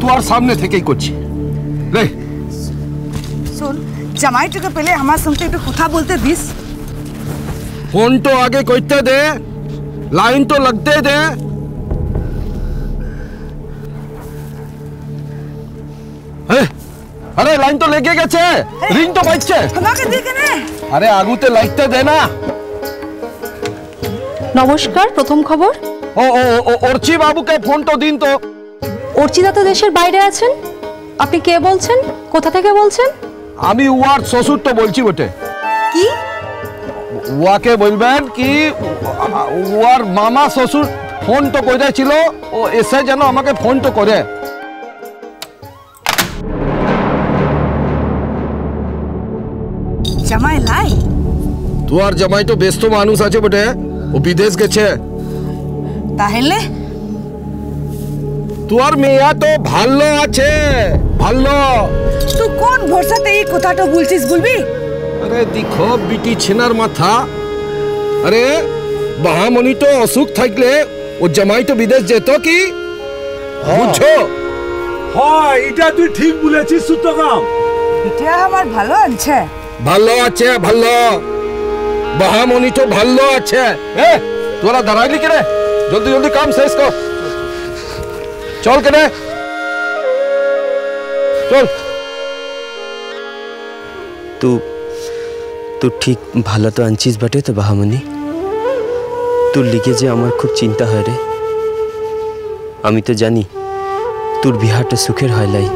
তোর সামনে থেকেই করছি। রে শোন, জামাইটাকে পেলে আমার সঙ্গে একটু কথা বলতে দিস। ফোন তো আগে করতে দে, লাইন তো लगते দে। আরে লাইন তো লেগে গেছে, রিং তো বাজছে। আমাকে দেখে নে। আরে আগুতে লাগতে দে না। নমস্কার, প্রথম খবর। ও ও অর্চি বাবুকে ফোন তো দিন তো। অর্চিদা তো দেশের বাইরে আছেন। আপনি কে বলছেন, কোথা থেকে বলছেন? আমি ওয়ার শ্বশুর তো বলছি বটে। কি? ওয়াকে বলবেন কি ওয়ার মামা শ্বশুর ফোন তো করেছিল, ও এসে যেন আমাকে ফোন তো করে। জামাই লাই? তোর জামাই তো ব্যস্ত মানুষ আছে বটে, ও বিদেশ গেছে। তাহলে তোর মেয়া তো ভালো আছে, ভালো। তুই কোন ভরসাতে এই কথাটা বলছিস বলবি? আরে দেখো বিটি ছেনার মাথা। আরে বাহামণি তো অসুখ থাকলে ও জামাই তো বিদেশ যেত কি, বুঝছো? হ্যাঁ, এটা তুই ঠিক বলেছিস সুতরাং। এটা আমার ভালো আছে। ভালো আছে, ভালো। বাহামণি তো ভালো আছে। এ তোরা দাঁড়াইলি কেনে? জলদি জলদি কাম শেষ কর, চল কেনে চল। तू ठीक ভালো তো আনছিস বটে তো বাহামণি? তোর লিগে যে আমার খুব চিন্তা হয় রে। আমি তো জানি তোর বিহারটা সুখের হয় লাই।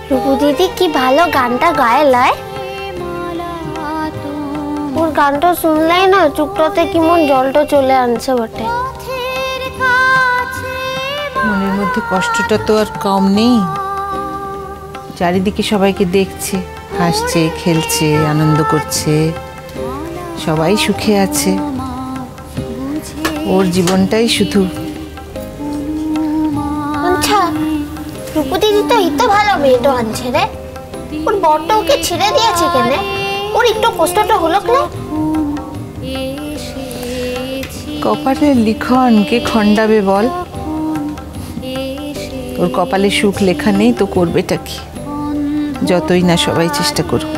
রূপু দিদি কি ভালো গানটা গায়ে লয়। ওর গানটা শুনলেই না চুপটাতে কি মন জলটা চলে আনছে বটে। মনের মধ্যে কষ্টটা তো আর কম নেই। চারিদিকে সবাইকে দেখছে, হাসছে, খেলছে, আনন্দ করছে, সবাই সুখে আছে। ওর জীবনটাই শুধু। আচ্ছা, রূপু দিদি তো হিত ভালো মেয়েটা আনছে রে, ওর বরটা ওকে ছেড়ে দিয়েছে কেন? ওর একটু কষ্টটা হলো না? কপালের লিখন কে খণ্ডাবে বল? ওর কপালে সুখ লেখা নেই তো করবেটা কি, যতই না সবাই চেষ্টা করুক।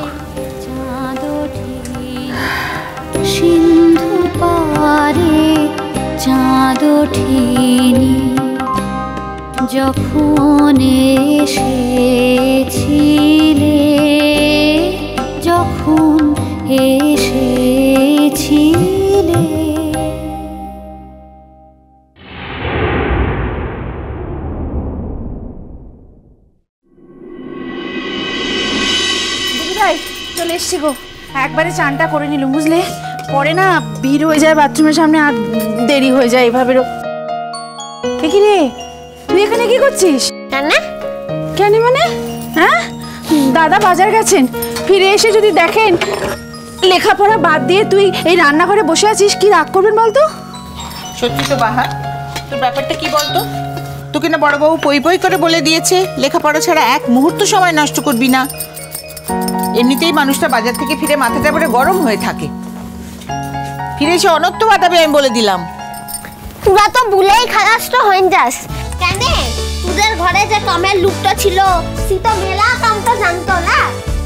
সিন্ধু পারে চাঁদ ওঠেনি, যখন এসেছিলে, যখন এসেছিলে। চলে এসছি গো, একবারে চানটা করে নিলাম বুঝলে, পরে না ভিড় হয়ে যায় বাথরুমের সামনে আর দেরি হয়ে যায় এভাবে। কি রে তুই এখানে কি করছিস? কেন মানে? হ্যাঁ, দাদা বাজার গেছেন, ফিরে এসে যদি দেখেন লেখাপড়া বাদ দিয়ে তুই এই রান্নাঘরে বসে আছিস, কি রাগ করবেন বলতো? সত্যি তো বাহা, তোর ব্যাপারটা কি বলতো? তোকে না বড়বাবু পই পই করে বলে দিয়েছে লেখাপড়া ছাড়া এক মুহূর্ত সময় নষ্ট করবি না। এমনিতেই মানুষটা বাজার থেকে ফিরে মাথাটা পরে গরম হয়ে থাকে, ফিরে এসে অনর্থ বাতাবে আমি বলে দিলাম। তোরা তো ভুলেই খালাসটা হয়ে যাস কেন? তোদের ঘরে যে কামের লোকটা ছিল সে তো মেলা কামটা জানতো না,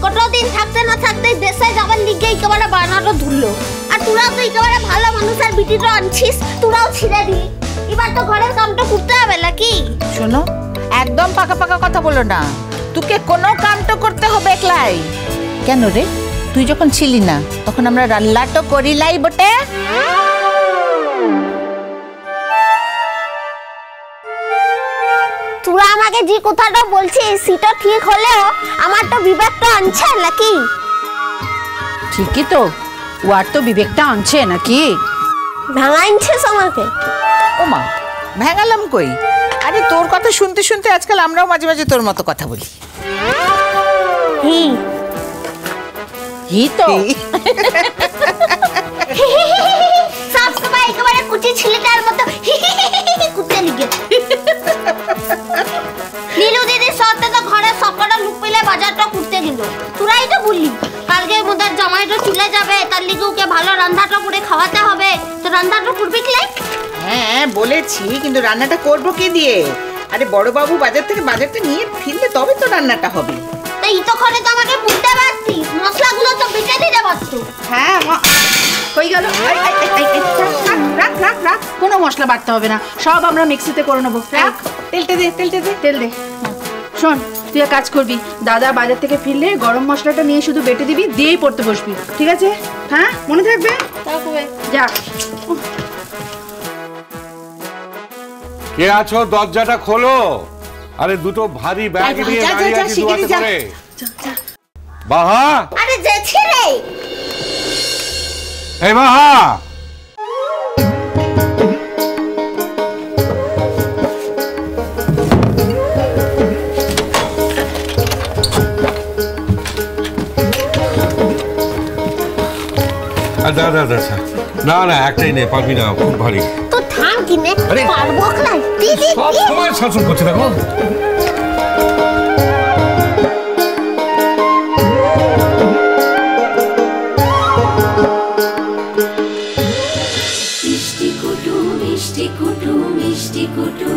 কতদিন থাকতে না থাকতে দেশে যাবার লিগে একেবারে বানাটা ধরলো। আর তোরা তো একেবারে ভালো মানুষ আর বিটিটা আনছিস, তোরাও ছিঁড়ে দিলি। এবার তো ঘরের কামটা করতে হবে নাকি? শোনো, একদম পাকা পাকা কথা বলো না, তোকে কোনো কামটা করতে হবে একলাই। কেন রে, তুই যখন ছিলি না তখন আমরা রান্নাটা করিলাই বটে। তোরা আমাকে যে কথাটা বলছিস সেটা ঠিক হলেও আমার তো বিবেকটা আনছে নাকি? ঠিকই তো, ও আর তো বিবেকটা আনছে নাকি? ভাঙাইছিস আমাকে। ও মা, ভেঙালাম কই? আরে তোর কথা শুনতে শুনতে আজকাল আমরাও মাঝে মাঝে তোর মতো কথা বলি। হি তো সব সময় একেবারে কুচি ছেলেটার মতো কুচে লিগে। নীলু দিদির সাথে তো ঘরে সকালে লুক পেলে বাজারটা করতে গেল, তোরাই তো বললি কালকে মোদের জামাইটা চলে যাবে, তার লিগে ওকে ভালো রান্নাটা করে খাওয়াতে হবে, তো রান্নাটা করবি কি? হ্যাঁ বলেছি, কিন্তু রান্নাটা করবো কি দিয়ে? আরে বড়বাবু বাজার থেকে বাজারটা নিয়ে ফিরলে তবে তো রান্নাটা হবে। তাই তো ঘরে তো আমাকে বুঝতে পারছিস, মশলাগুলো তো বেটে দিতে পারতো। হ্যাঁ কই গেল? রাখ রাখ রাখ, কোনো মশলা বাটতে হবে না, সব আমরা মিক্সিতে করে নেবো। রাখ, তেলটে দে, তেলটে দে, তেল দে। শোন, তুই এক কাজ করবি, দাদা বাজার থেকে ফিরলে গরম মশলাটা নিয়ে শুধু বেটে দিবি, দিয়েই পড়তে বসবি, ঠিক আছে? হ্যাঁ, মনে থাকবে? যা। কে আছো? দরজাটা খোলো। আরে দুটো ভারী ব্যাগ নিয়ে দাঁড়িয়ে আছি দুয়ারে করে। বাহা, আরে যেছি রে। এই বাহা, না না একটাই নে, পারবি না, খুব ভারী। তো থাম কিনে পারবো না, দিদি সব সময় শাসন করছে দেখো। মিষ্টি কুটু মিষ্টি কুটু মিষ্টি কুটু।